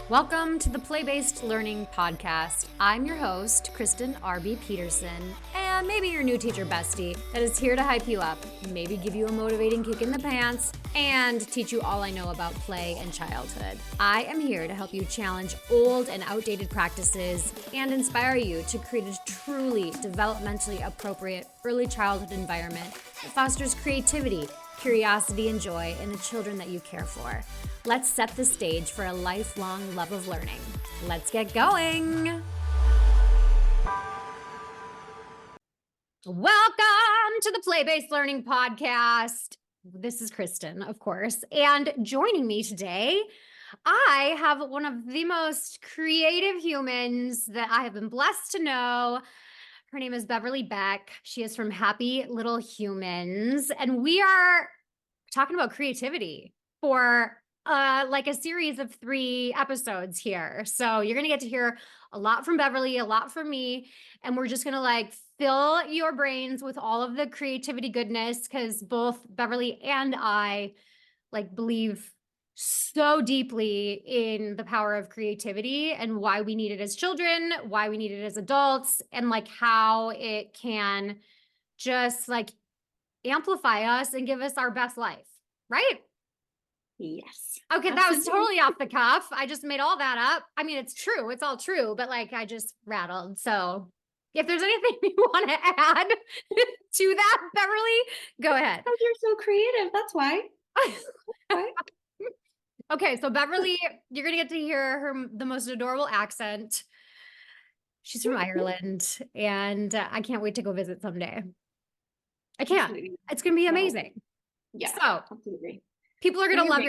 Welcome to the Play-Based Learning Podcast. I'm your host, Kristen R.B. Peterson, and maybe your new teacher bestie that is here to hype you up, maybe give you a motivating kick in the pants, and teach you all I know about play and childhood. I am here to help you challenge old and outdated practices and inspire you to create a truly developmentally appropriate early childhood environment that fosters creativity, curiosity, and joy in the children that you care for. Let's set the stage for a lifelong love of learning. Let's get going. Welcome to the Play-Based Learning Podcast. This is Kristen, of course, and joining me today, I have one of the most creative humans that I have been blessed to know. Her name is Beverly Beck. She is from Happy Little Humans, and we are talking about creativity for like a series of 3 episodes here. So you're going to get to hear a lot from Beverly, a lot from me, and we're just going to like fill your brains with all of the creativity goodness because both Beverly and I like believe so deeply in the power of creativity and why we need it as children, why we need it as adults, and like how it can just like amplify us and give us our best life, right? Yes. Okay, that was totally off the cuff. I just made all that up. I mean, it's true. It's all true, but like I just rattled. So if there's anything you want to add to that, Beverly, go ahead. Because you're so creative. That's why. Okay, so Beverly, you're going to get to hear the most adorable accent. She's from Ireland, and I can't wait to go visit someday. I can't. Absolutely. It's going to be amazing. Yeah, so absolutely. People are going to love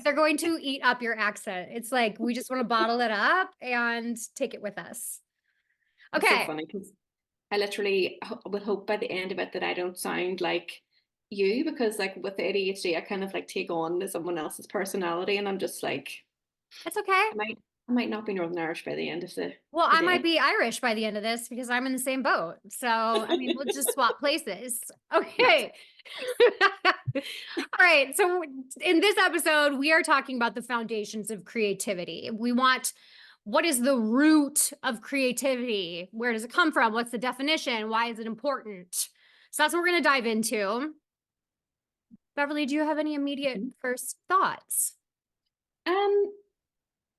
they're going to eat up your accent. It's like, we just want to bottle it up and take it with us. Okay. It's so funny because I literally would hope by the end of it that I don't sound like you, because like with the ADHD, I kind of like take on someone else's personality, and I'm just like, it's okay. I might not be Northern Irish by the end of the Well, I might be Irish by the end of this because I'm in the same boat. So, I mean, we'll just swap places. Okay. All right. So in this episode, we are talking about the foundations of creativity. What is the root of creativity? Where does it come from? What's the definition? Why is it important? So that's what we're going to dive into. Beverly, do you have any immediate first thoughts?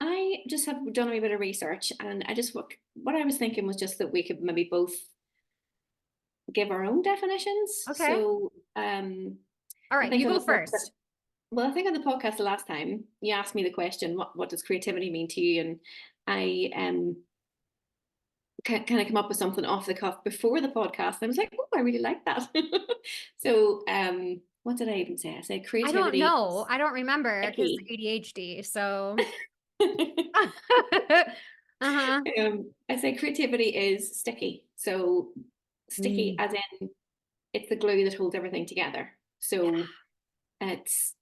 I just have done a wee bit of research, and I just what I was thinking was just that we could maybe both give our own definitions. Okay. So, all right, you go first. Well, I think on the podcast the last time you asked me the question, what does creativity mean to you? And I kind of come up with something off the cuff before the podcast. I was like, oh, I really like that. So, what did I even say? I said creativity. I don't know. I don't remember because ADHD. So. I say creativity is sticky. So sticky as in it's the glue that holds everything together. So it's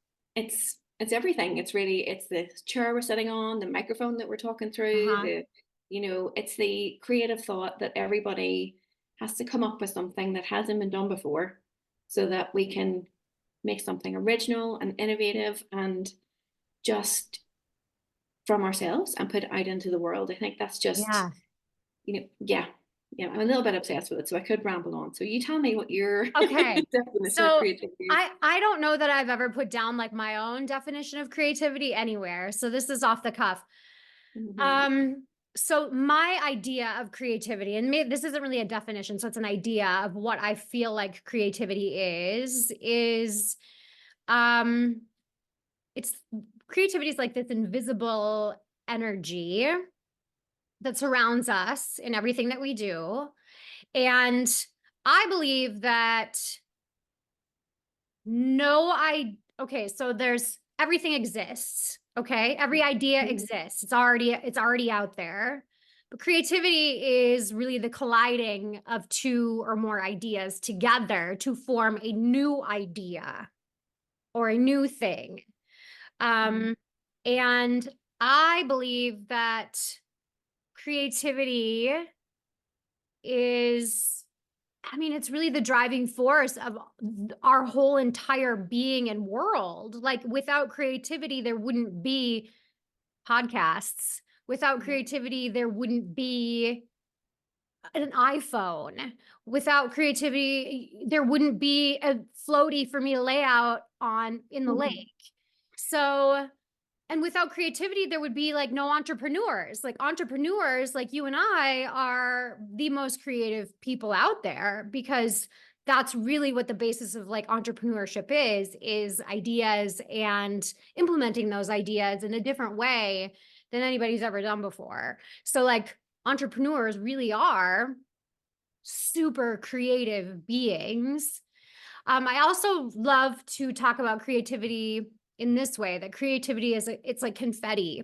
everything. It's the chair we're sitting on, the microphone that we're talking through, it's the creative thought that everybody has to come up with something that hasn't been done before so that we can make something original and innovative and just from ourselves and put it out into the world. I think that's just, I'm a little bit obsessed with it, so I could ramble on. So you tell me what your definition of creativity is. I don't know that I've ever put down like my own definition of creativity anywhere. So this is off the cuff. So my idea of creativity, and maybe this isn't really a definition, so it's an idea of what I feel like creativity is creativity is like this invisible energy that surrounds us in everything that we do. And I believe that so there's everything exists. Okay. Every idea exists. It's already out there. But creativity is really the colliding of 2 or more ideas together to form a new idea or a new thing. And I believe that creativity is, it's really the driving force of our whole entire being and world. Like without creativity, there wouldn't be podcasts. Without creativity, there wouldn't be an iPhone. Without creativity, there wouldn't be a floaty for me to lay out on in the Mhm. lake. So, and without creativity, there would be like no entrepreneurs. Like entrepreneurs, like you and I, are the most creative people out there, because that's really what the basis of like entrepreneurship is ideas and implementing those ideas in a different way than anybody's ever done before. So like entrepreneurs really are super creative beings. I also love to talk about creativity in this way, that creativity is it's like confetti.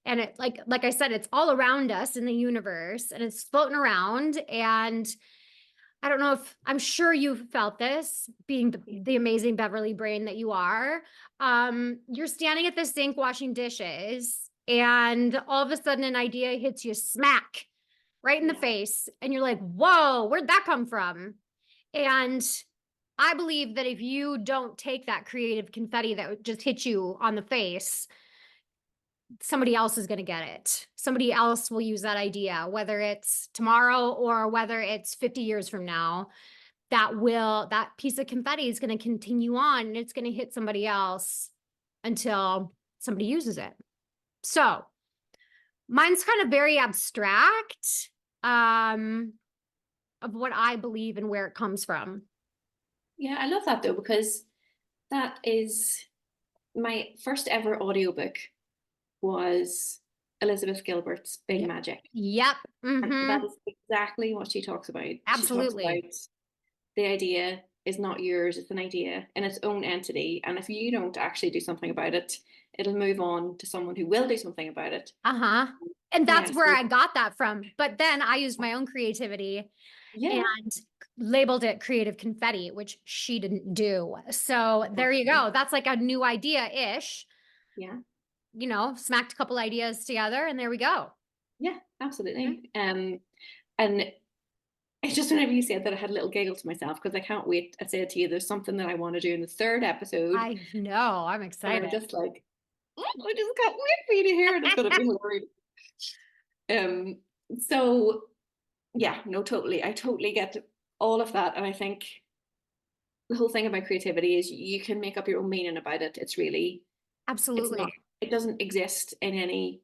And it like I said, it's all around us in the universe and it's floating around. And I don't know if I'm sure you've felt this being Yeah. the amazing Beverly brain that you are. You're standing at the sink washing dishes, and all of a sudden an idea hits you smack right in the Yeah. face. And you're like, whoa, where'd that come from? And I believe that if you don't take that creative confetti that just hit you on the face, somebody else is going to get it. Somebody else will use that idea, whether it's tomorrow or whether it's 50 years from now. That piece of confetti is going to continue on and it's going to hit somebody else until somebody uses it. So mine's kind of very abstract, of what I believe and where it comes from. Yeah, I love that though, because that is my first ever audiobook was Elizabeth Gilbert's Big Yep. Magic. Yep. And Mm-hmm. that is exactly what she talks about. She talks Absolutely. about the idea is not yours, it's an idea in its own entity. And if you don't actually do something about it, it'll move on to someone who will do something about it. Uh-huh. And Yeah. that's where So I got that from. But then I used my own creativity yeah. and labeled it creative confetti, which she didn't do. So there you Exactly. go. That's like a new idea-ish, Yeah. smacked a couple ideas together and there we go. Yeah, Mhm. absolutely. And it's just whenever you said that, I had a little giggle to myself because I can't wait. I said to you, there's something that I want to do in the third episode, I know. I'm and I'm excited. just like, I just can't wait for you to hear it. It's going to be hilarious. Um, so yeah, no, totally. I totally get all of that. And I think the whole thing about creativity is you can make up your own meaning about it. It's not, Absolutely. it doesn't exist in any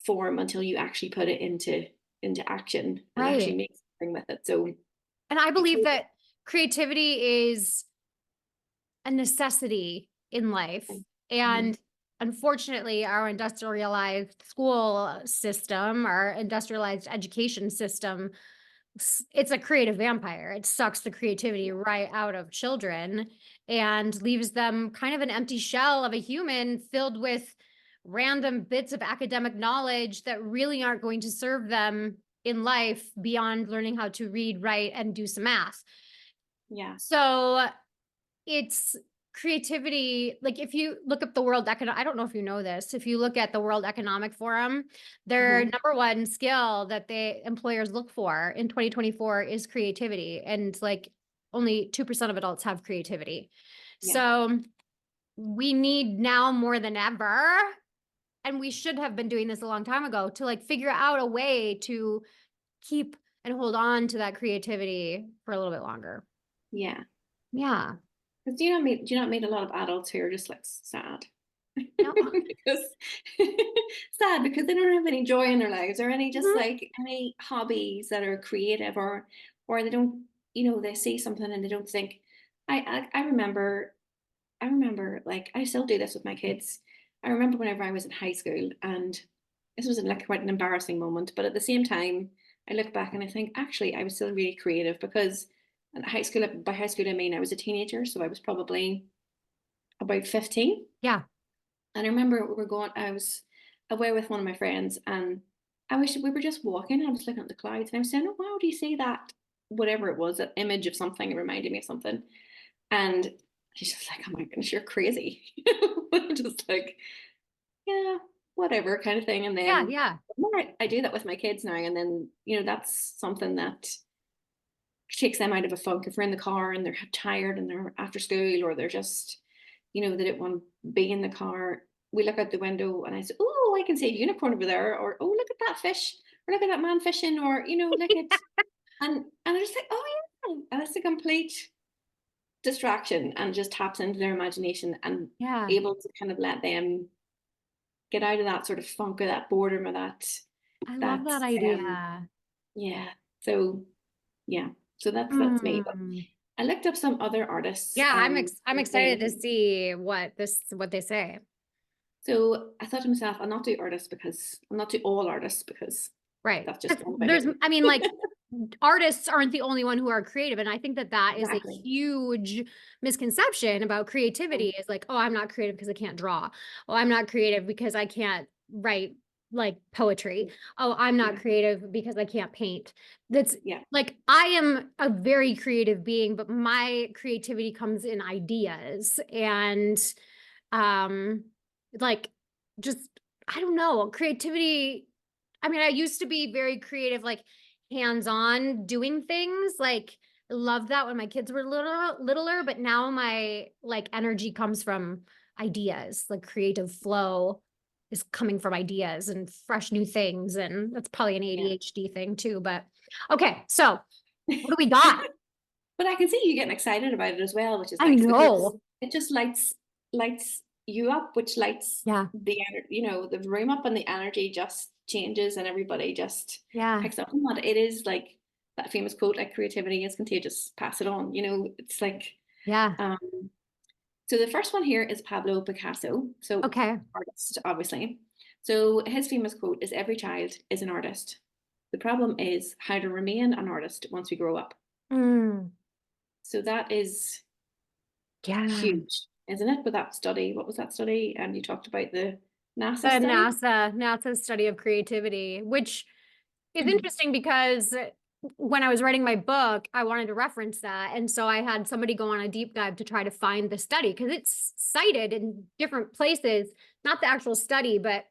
form until you actually put it into action and actually Right. make something with it. So And I I believe totally, that creativity is a necessity in life. mhm, And unfortunately, our industrialized school system, our industrialized education system, it's a creative vampire. It sucks the creativity yeah, right out of children and leaves them kind of an empty shell of a human filled with random bits of academic knowledge that really aren't going to serve them in life beyond learning how to read, write, and do some math. yeah, So it's creativity. Like if you look up the I don't know if you know this, if you look at the World Economic Forum, their mhm, number one skill that the employers look for in 2024 is creativity. And like only 2% of adults have creativity. yeah, So we need now more than ever, and we should have been doing this a long time ago, to like figure out a way to keep and hold on to that creativity for a little bit longer. yeah. Yeah. Because do you not meet a lot of adults who are just like sad? No. Because sad because they don't have any joy in their lives or any just Mhm. like any hobbies that are creative, or they don't, they see something and they don't think. I remember like I still do this with my kids. I remember whenever I was in high school, and this was like quite an embarrassing moment, but at the same time I look back and I think actually I was still really creative because in high school, by high school I mean I was a teenager, so I was probably about 15. Yeah. And I remember I was away with one of my friends, and we were just walking, and I was looking at the clouds, and I was saying, "Oh wow, do you see that? Whatever it was, that image of something, it reminded me of something." And she's just like, "Oh my goodness, you're crazy." I'm just like, "Yeah, whatever," kind of thing. And Yeah. then Yeah. the more I do that with my kids now, and then that's something that takes them out of a funk. If we're in the car and they're tired and they're after school, or they're just, they don't want to be in the car, we look out the window and I say, oh, I can see a unicorn over there, or oh, look at that fish, or look at that man fishing, or look at and they're just like, oh yeah, and it's a complete distraction and just taps into their imagination and Yeah. able to kind of let them get out of that sort of funk or that boredom or I love that that um idea. yeah. So yeah. So that's me. But Mm. I looked up some other artists. Yeah, I'm And excited to things. see what they say. So I thought to myself, I'll not do artists because I'll not do all artists because Right. that's just wrong by There's, me. I mean, like, artists aren't the only one who are creative. And I think that that is a Exactly. huge misconception about creativity Um, is like, oh, I'm not creative because I can't draw. Oh, I'm not creative because I can't write like poetry. Oh, I'm not yeah. creative because I can't paint. That's Yeah. like, I am a very creative being, but my creativity comes in ideas and, um, like, just, I don't know, creativity. I mean, I used to be very creative, like hands-on doing things. Like, I loved that when my kids were littler, but now my like energy comes from ideas. Like creative flow is coming from ideas and fresh new things. And that's probably an Yeah. ADHD thing too. But okay, so what do we got? But I can see you getting excited about it as well, which is I nice because know. it just lights you up, which lights Yeah. the room up, and the energy just changes, and everybody just Yeah. picks up on that. It is like that famous quote, like creativity is contagious, pass it on. It's like Yeah. um so the first one here is Pablo Picasso, so Okay. artist, obviously. So his famous quote is every child is an artist. The problem is how to remain an artist once we grow up. Mm, So that is yeah. huge, isn't it? With that study, what was that study? And you talked about the The NASA study. NASA study of creativity, which is interesting because when I was writing my book, I wanted to reference that. And so I had somebody go on a deep dive to try to find the study because it's cited in different places, not the actual study, but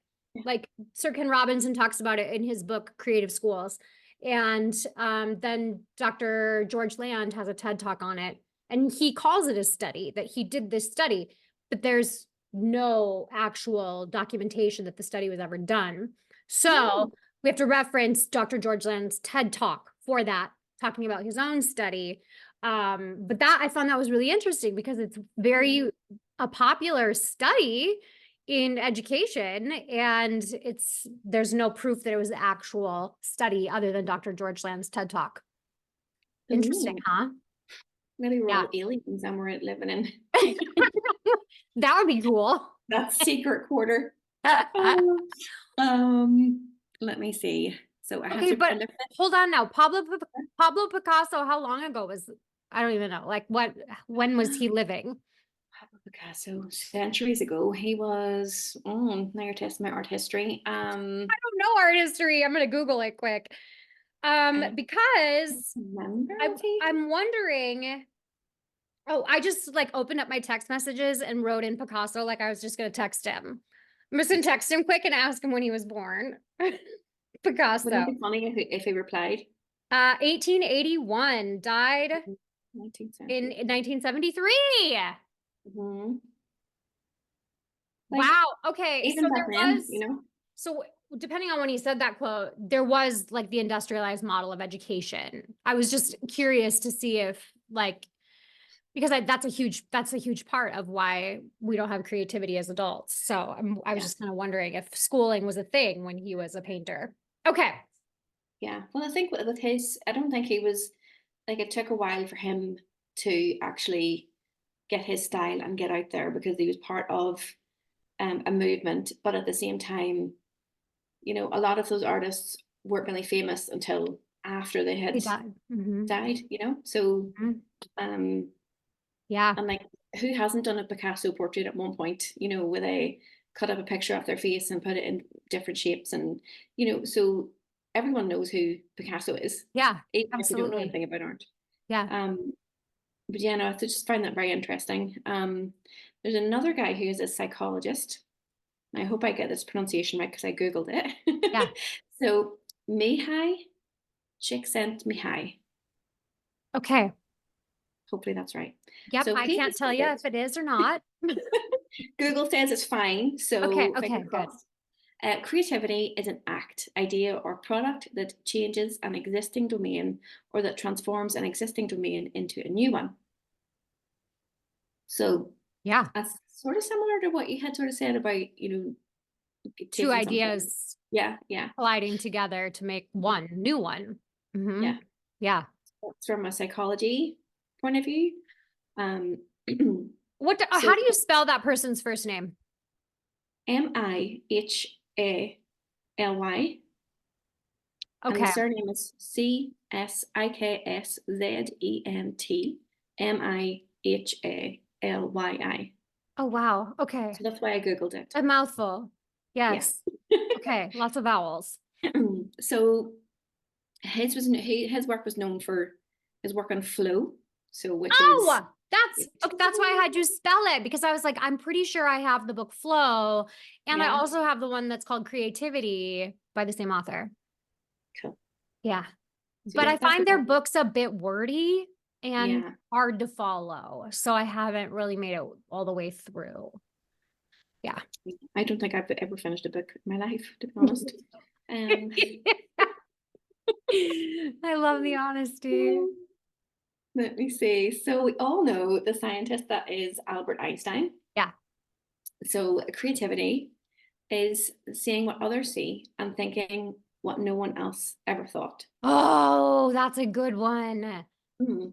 like Sir Ken Robinson talks about it in his book, Creative Schools. And then Dr. George Land has a TED talk on it. And he calls it a study, that he did this study, but there's no actual documentation that the study was ever done. So Oh, we have to reference Dr. George Land's TED talk for that, talking about his own study. But that I found that was really interesting because it's very a popular study in education, and there's no proof that it was the actual study other than Dr. George Land's TED talk. Interesting, ooh, huh? maybe we're Yeah. all aliens and we're living in That would be cool. that secret quarter. Oh, let me see. So Okay, I but looked at hold on now. Pablo Picasso, how long ago was, I don't even know. Like when was he living? Pablo Picasso centuries ago. He was, oh, now you're testing my art history. I don't know art history. I'm gonna Google it quick. I don't Because remember I'm if he, I'm wondering. Oh, I just like opened up my text messages and wrote in Picasso like I was just gonna text him. I'm just gonna text him quick and ask him when he was born. wouldn't Picasso. it be funny if he replied? 1881, died 19th in century. 1973. Mhm. Like Wow. Okay. even back then, So depending on when he said that quote, there was like the industrialized model of education. I was just curious to see if like, because that's a huge part of why we don't have creativity as adults. So I was yeah, just kind of wondering if schooling was a thing when he was a painter. Okay. yeah. Well, I think with his, I don't think he was like it took a while for him to actually get his style and get out there because he was part of a movement. But at the same time, a lot of those artists weren't really famous until after they He had died. Hmm. died. So Hmm. um, Yeah. and like who hasn't done a Picasso portrait at one point? Where they cut up a picture of their face and put it in different shapes, and so everyone knows who Picasso is, Yeah. even if you don't know Absolutely. anything about art. Yeah. Um, but yeah, no, I just find that very interesting. There's another guy who is a psychologist. I hope I get this pronunciation right because I googled Yeah. it. So Mihai Csikszentmihalyi. Okay. Hopefully that's right. Yep. So I he can't tell you decided if it is or not. Google says it's fine, Okay, so okay, fingers good. crossed. Creativity is an act, idea, or product that changes an existing domain or that transforms an existing domain into a new one. So Yeah. that's sort of similar to what you had sort of said about, Two taking something. ideas Yeah, yeah, colliding together to make one new one. yeah. Yeah. That's from a psychology point of view. Um, How so do you spell that person's first name? Mihaley, and the Okay. surname is Skikszedt, Mihalyi. Oh, wow. Okay. So that's why I Googled it. A mouthful. Yeah. Yes. Okay. Lots of vowels. So his work was known for his work on flow. So which is Oh, that's why I had you spell it, because I was like, I'm pretty sure I have the book Flow, and I yeah, also have the one that's called Creativity by the same author. cool. Yeah. So But yeah, I that's find what their that books a bit wordy and yeah. hard to follow. So I haven't really made it all the way through. Yeah. I don't think I've ever finished a book in my life, to be honest. Um I love the honesty. let me see. So we all know the scientist that is Albert Einstein. Yeah. So creativity is seeing what others see and thinking what no one else ever thought. Oh, that's a good one. Mhm.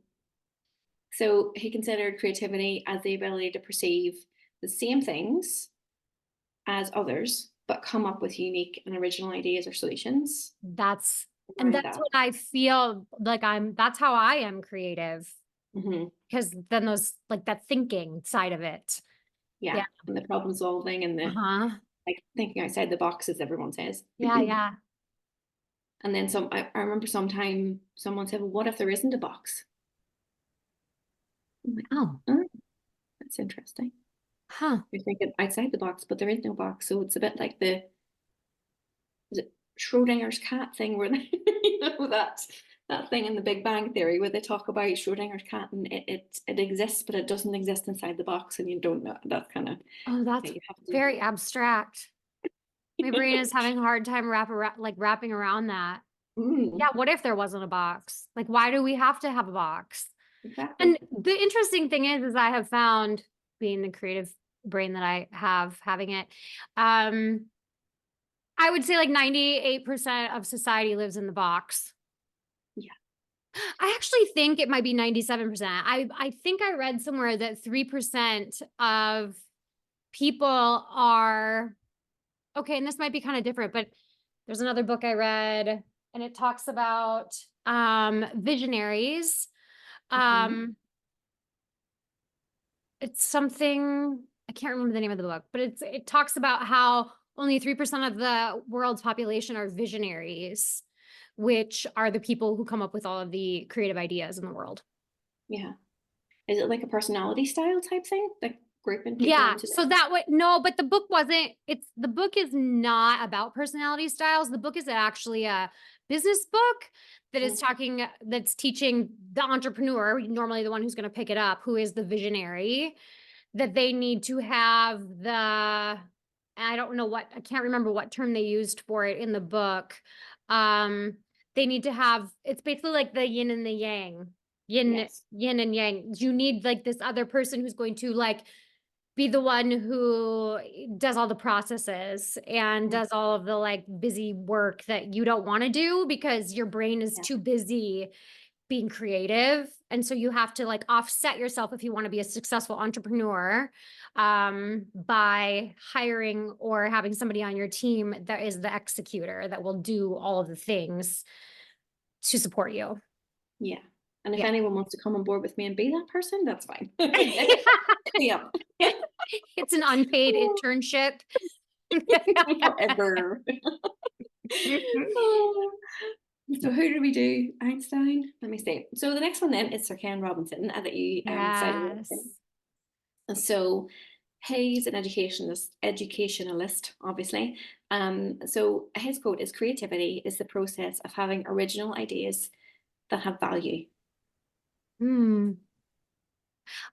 So he considered creativity as the ability to perceive the same things as others, but come up with unique and original ideas or solutions That's and around that's that. what I feel like that's how I am creative, Hmm. because then those like that thinking side of it. Yeah, Yeah. and the problem solving and the Uh-huh. like thinking outside the box, as everyone says. Yeah, yeah. And then I remember sometime someone said, "Well, what if there isn't a box?" I'm like, Oh, "Oh, that's interesting." huh. You're thinking outside the box, but there is no box. So it's a bit like the is it Schrodinger's cat thing where they, that thing in the Big Bang Theory where they talk about Schrodinger's cat and it exists, but it doesn't exist inside the box, and you don't know. That's kind of Oh, that's you have to. very abstract. My brain is having a hard time wrapping around that. Yeah, Mm, what if there wasn't a box? Like, why do we have to have a box? And exactly. the interesting thing is I have found, being the creative brain that I have, having it, um, I would say like 98% of society lives in the box. Yeah. I actually think it might be 97%. I think I read somewhere that 3% of people are okay, and this might be kind of different, but there's another book I read and it talks about visionaries. Hmm. Um it's something, I can't remember the name of the book, but it talks about how only 3% of the world's population are visionaries, which are the people who come up with all of the creative ideas in the world. Yeah. Is it like a personality style type thing, like grouping people Yeah, into? so that would no, but the book wasn't, the book is not about personality styles. The book is actually a business book that is that's teaching the entrepreneur, normally the one who's going to pick it up, who is the visionary, that they need to have I don't know what, I can't remember what term they used for it in the book. Um, they need to have, it's basically like the yin and the yang, Yes. yin and yang. You need like this other person who's going to like be the one who does all the processes and Mm, does all of the like busy work that you don't want to do because your brain is yeah. too busy being creative. And so you have to like offset yourself if you want to be a successful entrepreneur, by hiring or having somebody on your team that is the executor that will do all of the things to support you. Yeah. And if Yeah. anyone wants to come on board with me and be that person, that's fine. Yeah. It's an unpaid internship. Whatever. Oh. So who did we do? Einstein? Let me see. So the next one then is Sir Ken Robinson that you cited. Yes. And so he's an educationalist, obviously. So his quote is creativity is the process of having original ideas that have value. Hmm.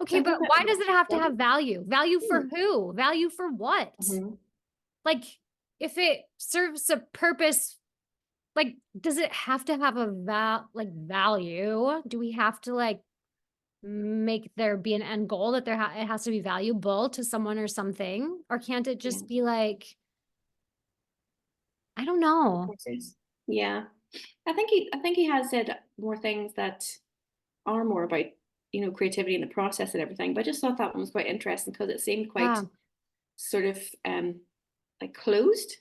Okay, I but think that why does it have to yeah. have value? Value Hmm. for who? Value for what? Mhm. Like, if it serves a purpose, like, does it have to have a value? Do we have to like make there be an end goal that it has to be valuable to someone or something? Or can't it Yeah, just be like, I don't of know. course it is. Yeah. I think he has said more things that are more about, creativity in the process and everything. But I just thought that one was quite interesting because it seemed quite Yeah. sort of like closed,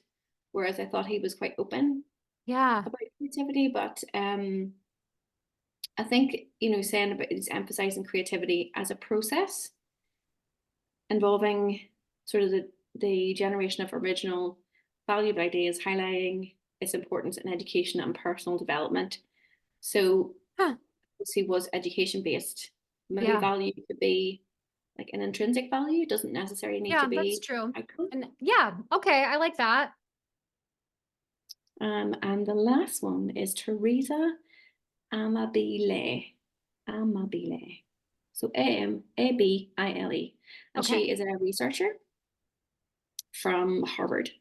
whereas I thought he was quite open Yeah. about creativity. But I think, saying about is emphasizing creativity as a process involving sort of the generation of original valuable ideas, highlighting its importance in education and personal development. So Huh. he was education based. Maybe Yeah. value could be like an intrinsic value, it doesn't necessarily need to Yeah, that's be true. outcome. And yeah, okay, I like that. And the last one is Teresa Amabile. Amabile. So Abile. And Okay. she is a researcher from Harvard.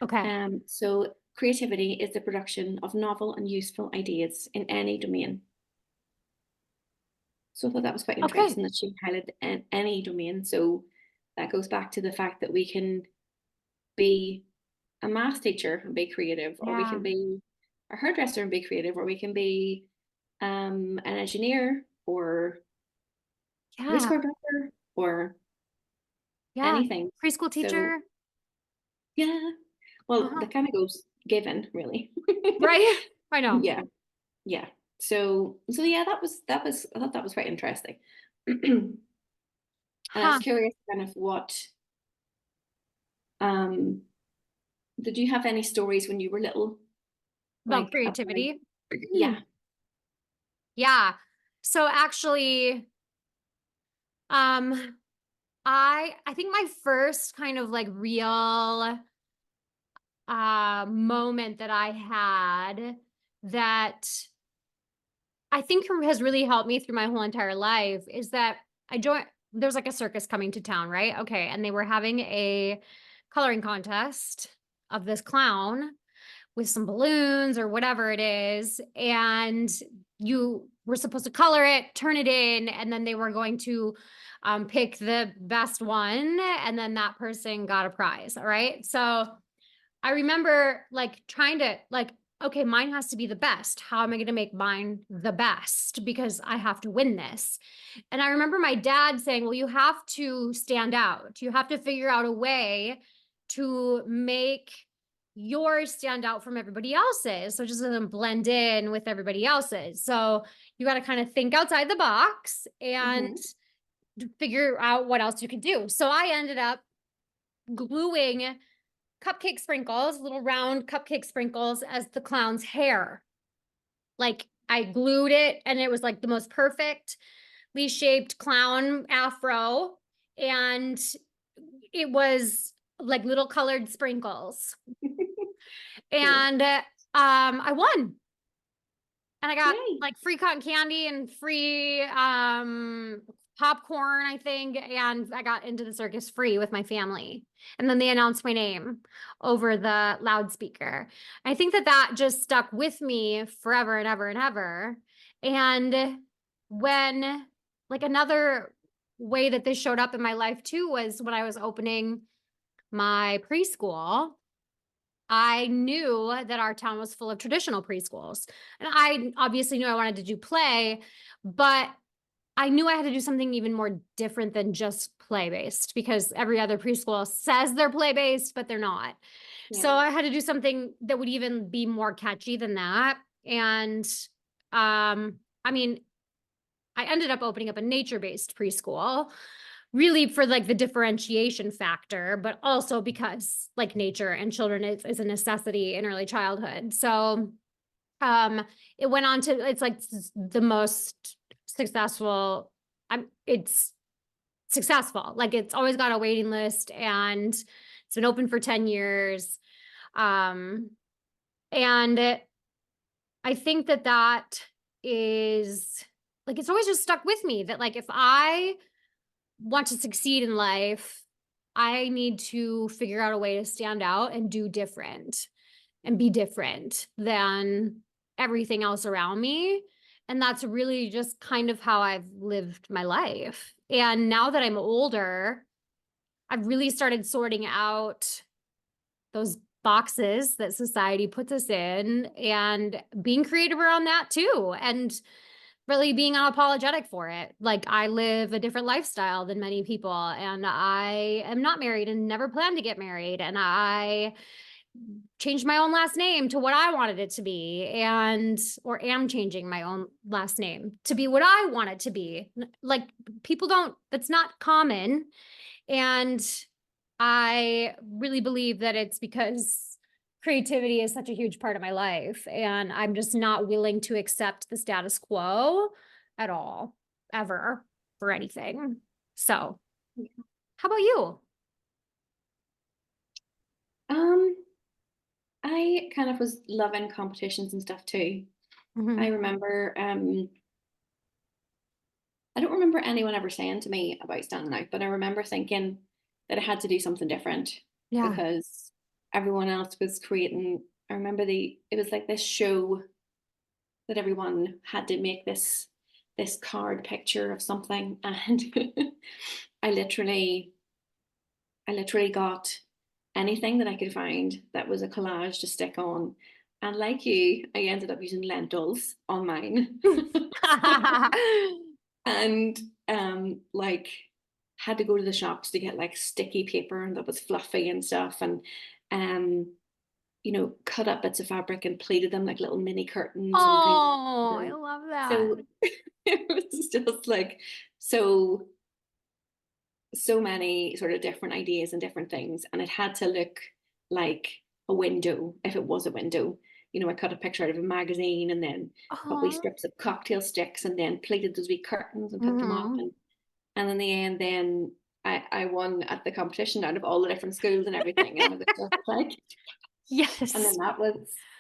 Okay. So creativity is the production of novel and useful ideas in any domain. So I thought that was quite Okay. interesting that she highlighted any domain. So that goes back to the fact that we can be a math teacher and be creative, or we Yeah. can be a hairdresser and be creative, or we can be an engineer or police Yeah. coordinator or Yeah. anything. Preschool So teacher. yeah, well, Uh-huh. that kind of goes given, really. Right? I know. Yeah, yeah. So yeah, that was I thought that was quite interesting. And I was Huh. curious kind of what um did you have any stories when you were little, About like about creativity. yeah. Yeah. So actually, um, I think my first kind of like real moment that I had that I think has really helped me through my whole entire life is that I joined there's like a circus coming to town, right? Okay. And they were having a coloring contest of this clown with some balloons or whatever it is. And you were supposed to color it, turn it in, and then they were going to pick the best one. And then that person got a prize. All right. So I remember like trying to like, okay, mine has to be the best. How am I going to make mine the best? Because I have to win this. And I remember my dad saying, well, you have to stand out. You have to figure out a way to make yours stand out from everybody else's. So it just doesn't blend in with everybody else's. So you got to kind of think outside the box and Hmm. figure out what else you can do. So I ended up gluing cupcake sprinkles, little round cupcake sprinkles as the clown's hair. Like I glued it and it was like the most perfectly shaped clown afro. And it was like little colored sprinkles. Cool. And I won. And I got Yay. like free cotton candy and free popcorn, I think, and I got into the circus free with my family. And then they announced my name over the loudspeaker. I think that just stuck with me forever and ever and ever. And when like another way that this showed up in my life too was when I was opening my preschool. I knew that our town was full of traditional preschools. And I obviously knew I wanted to do play, but I knew I had to do something even more different than just play based because every other preschool says they're play based, but they're not. So Yeah. I had to do something that would even be more catchy than that. And I mean, I ended up opening up a nature based preschool really for like the differentiation factor, but also because like nature and children is a necessity in early childhood. So it went on to it's like the most successful. It's successful. Like it's always got a waiting list and it's been open for 10 years. Um, and I think that is like it's always just stuck with me that like if I want to succeed in life, I need to figure out a way to stand out and do different and be different than everything else around me. And that's really just kind of how I've lived my life. And now that I'm older, I've really started sorting out those boxes that society puts us in and being creative around that too. And really being unapologetic for it. Like, I live a different lifestyle than many people, and I am not married and never plan to get married. And I changed my own last name to what I wanted it to be, or am changing my own last name to be what I want it to be. Like, people don't, that's not common. And I really believe that it's because creativity is such a huge part of my life, and I'm just not willing to accept the status quo at all, ever, for anything. So, how about you? I kind of was loving competitions and stuff too. I Mhm. remember, I don't remember anyone ever saying to me about standing out, but I remember thinking that I had to do something different Yeah. because everyone else was creating. I remember it was like this show that everyone had to make this card picture of something, and I literally I literally got anything that I could find that was a collage to stick on. And like you, I ended up using lentils on mine. And like had to go to the shops to get like sticky paper and that was fluffy and stuff, and um cut up bits of fabric and pleated them like little mini curtains and things. Oh, I And love that. so it was just like so so many sort of different ideas and different things, and it had to look like a window if it was a window. I cut a picture out of a magazine and then cut wee Oh. strips of cocktail sticks and then pleated those wee curtains and put them up, Mhm. and in the end then I won at the competition out of all the different schools and everything, and I was just like, and then Yes.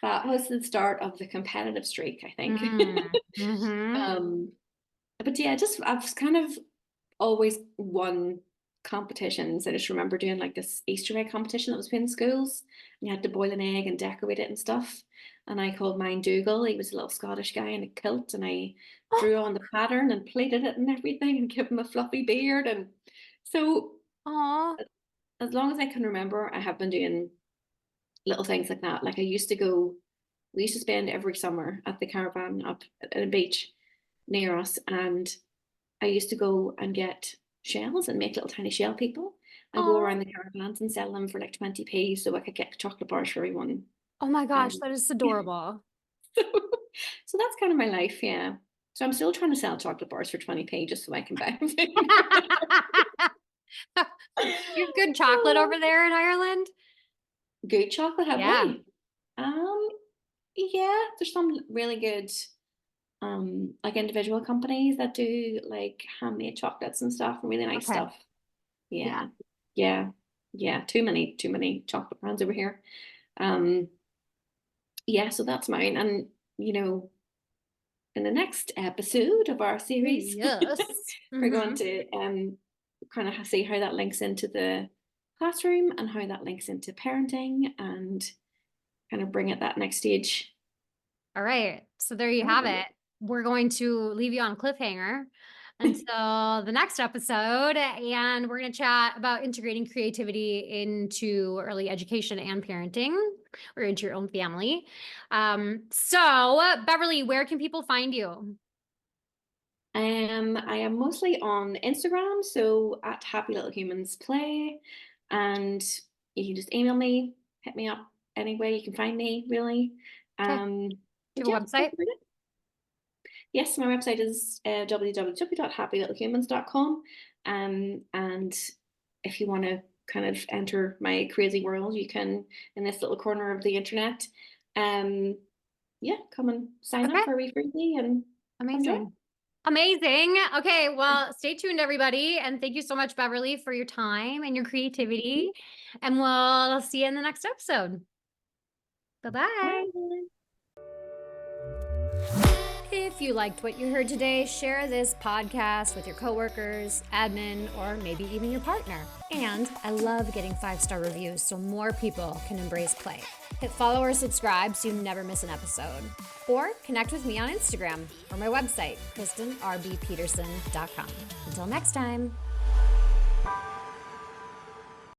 that was the start of the competitive streak, I think. Mm. Mhm. um but yeah, just I've kind of always won competitions. I just remember doing like this Easter egg competition that was in schools. And you had to boil an egg and decorate it and stuff. And I called mine Dougal. He was a little Scottish guy in a kilt, and I drew on the pattern and pleated it and everything and gave him a fluffy beard. And so, Oh. as long as I can remember, I have been doing little things like that. Like we used to spend every summer at the caravan up at a beach near us, and I used to go and get shells and make little tiny shell people and go Oh. around the caravans and sell them for like 20p so I could get chocolate bars for everyone. Oh my gosh, Um, that is adorable. so, so that's kind of my life, yeah. So I'm still trying to sell chocolate bars for 20p just so I can buy everything. You have good chocolate over there in Ireland? Good chocolate, have Yeah. we? Um, yeah, there's some really good like individual companies that do like handmade chocolates and stuff and really nice Okay. stuff. Yeah. Yeah. Yeah. Yeah. Too many chocolate brands over here. Um, yeah, so that's mine. And in the next episode of our series, Yes. we're going Mhm. to kind of see how that links into the classroom and how that links into parenting and kind of bring it that next stage. All right. So there you All have right. it. We're going to leave you on a cliffhanger until the next episode. And we're going to chat about integrating creativity into early education and parenting, or into your own family. So, Beverly, where can people find you? I am mostly on Instagram, so at Happy Little Humans Play, and you can just email me, hit me up any way you can find me, really. Okay. Do But you yeah, have a that's website? about it. Yes, my website is www.happylittlehumans.com, and if you want to kind of enter my crazy world, you can in this little corner of the internet. Um, yeah, come and sign up Okay. for a wee freebie and come join. Amazing. Amazing. Okay. Well, stay tuned, everybody. And thank you so much, Beverly, for your time and your creativity. And we'll see you in the next episode. Bye bye. Bye. If If you liked what you heard today, share this podcast with your coworkers, admin, or maybe even your partner. And I love getting 5-star reviews so more people can embrace play. Hit follow or subscribe so you never miss an episode. Or connect with me on Instagram or my website, KristenRBPeterson.com. Until next time.